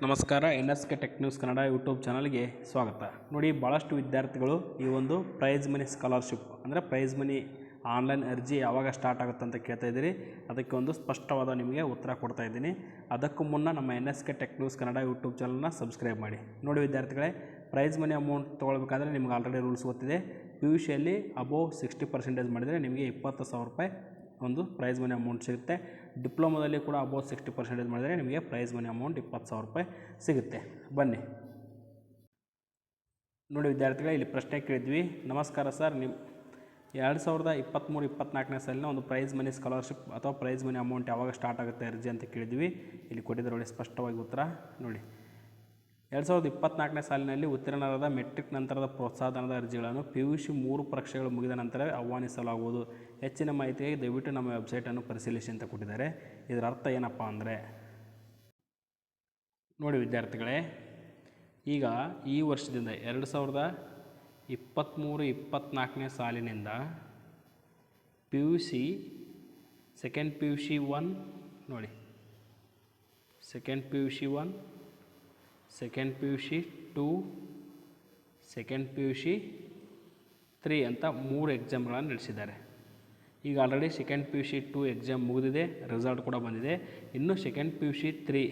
ನಮಸ್ಕಾರ. NSK tech news Kannada YouTube ಚಾನಲ್ಗೆ ಸ್ವಾಗತ. ನೋಡಿ, ಭಾಳಷ್ಟು ವಿದ್ಯಾರ್ಥಿಗಳು ಈ ಒಂದು ಪ್ರೈಸ್ ಮನಿ ಸ್ಕಾಲರ್ಶಿಪ್ ಅಂದರೆ ಪ್ರೈಸ್ ಮನಿ ಆನ್ಲೈನ್ ಅರ್ಜಿ ಯಾವಾಗ ಸ್ಟಾರ್ಟ್ ಆಗುತ್ತೆ ಅಂತ ಕೇಳ್ತಾ ಇದ್ದೀರಿ. ಅದಕ್ಕೆ ಒಂದು ಸ್ಪಷ್ಟವಾದ ನಿಮಗೆ ಉತ್ತರ ಕೊಡ್ತಾ ಇದ್ದೀನಿ. ಅದಕ್ಕೂ ಮುನ್ನ ನಮ್ಮ NSK tech news Kannada YouTube ಚಾನಲ್ನ ಸಬ್ಸ್ಕ್ರೈಬ್ ಮಾಡಿ. ನೋಡಿ ವಿದ್ಯಾರ್ಥಿಗಳೇ, ಪ್ರೈಸ್ ಮನಿ ಅಮೌಂಟ್ ತೊಗೊಳ್ಬೇಕಾದ್ರೆ ನಿಮ್ಗೆ ಆಲ್ರೆಡಿ ರೂಲ್ಸ್ ಗೊತ್ತಿದೆ. PUCಯಲ್ಲಿ ಅಬೋವ್ 60% ಮಾಡಿದರೆ ನಿಮಗೆ 20,000 ರೂಪಾಯಿ ಒಂದು ಪ್ರೈಸ್ ಮನಿ ಅಮೌಂಟ್ ಸಿಗುತ್ತೆ. ಡಿಪ್ಲೊಮಾದಲ್ಲಿ ಕೂಡ ಅಬೋವ್ 60% ಮಾಡಿದರೆ ನಿಮಗೆ ಪ್ರೈಸ್ ಮನಿ ಅಮೌಂಟ್ 20,000 ರೂಪಾಯಿ ಸಿಗುತ್ತೆ. ಬನ್ನಿ ನೋಡಿ ವಿದ್ಯಾರ್ಥಿಗಳೇ, ಇಲ್ಲಿ ಪ್ರಶ್ನೆ ಕೇಳಿದ್ವಿ. ನಮಸ್ಕಾರ ಸರ್, ನಿಮ್ಮ 2023-24ನೇ ಸಾಲಿನ ಒಂದು ಪ್ರೈಸ್ ಮನಿ ಸ್ಕಾಲರ್ಶಿಪ್ ಅಥವಾ ಪ್ರೈಸ್ ಮನಿ ಅಮೌಂಟ್ ಯಾವಾಗ ಸ್ಟಾರ್ಟ್ ಆಗುತ್ತೆ ಅರ್ಜಿ ಅಂತ ಕೇಳಿದ್ವಿ. ಇಲ್ಲಿ ಕೊಟ್ಟಿದ್ರಲ್ಲಿ ಸ್ಪಷ್ಟವಾಗಿ ಉತ್ತರ ನೋಡಿ. 2024ನೇ ಸಾಲಿನಲ್ಲಿ ಉತ್ತೀರ್ಣರಾದ ಮೆಟ್ರಿಕ್ ನಂತರದ ಪ್ರೋತ್ಸಾಹಧನದ ಅರ್ಜಿಗಳನ್ನು PUC 3 ಪರೀಕ್ಷೆಗಳು ಮುಗಿದ ನಂತರವೇ ಆಹ್ವಾನಿಸಲಾಗುವುದು. ಹೆಚ್ಚಿನ ಮಾಹಿತಿಗಾಗಿ ದಯವಿಟ್ಟು ನಮ್ಮ ವೆಬ್ಸೈಟನ್ನು ಪರಿಶೀಲಿಸಿ ಅಂತ ಕೊಟ್ಟಿದ್ದಾರೆ. ಇದರ ಅರ್ಥ ಏನಪ್ಪ ಅಂದರೆ, ನೋಡಿ ವಿದ್ಯಾರ್ಥಿಗಳೇ, ಈಗ ಈ ವರ್ಷದಿಂದ 2023-24ನೇ ಸಾಲಿನಿಂದ PUC ಸೆಕೆಂಡ್ PUC 1 ನೋಡಿ, second PUC 1, second PUC 2, second PUC 3 ಅಂತ 3 ಎಕ್ಸಾಮ್ಗಳನ್ನು ನಡೆಸಿದ್ದಾರೆ. ಈಗ ಆಲ್ರೆಡಿ ಸೆಕೆಂಡ್ PUC 2 ಎಕ್ಸಾಮ್ ಮುಗಿದಿದೆ, ರಿಸಲ್ಟ್ ಕೂಡ ಬಂದಿದೆ. ಇನ್ನು ಸೆಕೆಂಡ್ PUC 3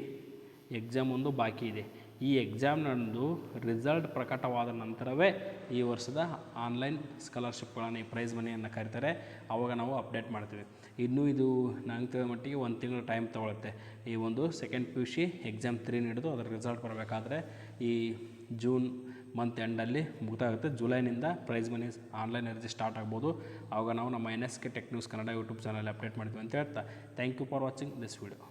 ಎಕ್ಸಾಮ್ ಒಂದು ಬಾಕಿ ಇದೆ. ಈ ಎಕ್ಸಾಮ್ನಂದು ರಿಸಲ್ಟ್ ಪ್ರಕಟವಾದ ನಂತರವೇ ಈ ವರ್ಷದ ಆನ್ಲೈನ್ ಸ್ಕಾಲರ್ಶಿಪ್ಗಳನ್ನು, ಈ ಪ್ರೈಸ್ ಮನಿಯನ್ನು ಕರೀತಾರೆ. ಆವಾಗ ನಾವು ಅಪ್ಡೇಟ್ ಮಾಡ್ತೀವಿ. ಇನ್ನೂ ಇದು ನಂಗೆ ತಿಳಿದ ಮಟ್ಟಿಗೆ 1 ತಿಂಗಳು ಟೈಮ್ ತೊಗೊಳುತ್ತೆ. ಈ ಒಂದು ಸೆಕೆಂಡ್ PUC ಎಕ್ಸಾಮ್ 3 ಹಿಡಿದು ಅದರ ರಿಸಲ್ಟ್ ಬರಬೇಕಾದ್ರೆ ಈ ಜೂನ್ ಮಂತ್ ಎಂಡಲ್ಲಿ ಮುಗ್ದಾಗುತ್ತೆ. ಜುಲೈನಿಂದ ಪ್ರೈಸ್ ಮನಿ ಆನ್ಲೈನ್ ಅರ್ಜಿ ಸ್ಟಾರ್ಟ್ ಆಗ್ಬೋದು. ಆವಾಗ ನಾವು ನಮ್ಮ NSK tech news Kannada YouTube channel update ಮಾಡ್ತೀವಿ ಅಂತ ಹೇಳ್ತಾ, thank you for watching this video.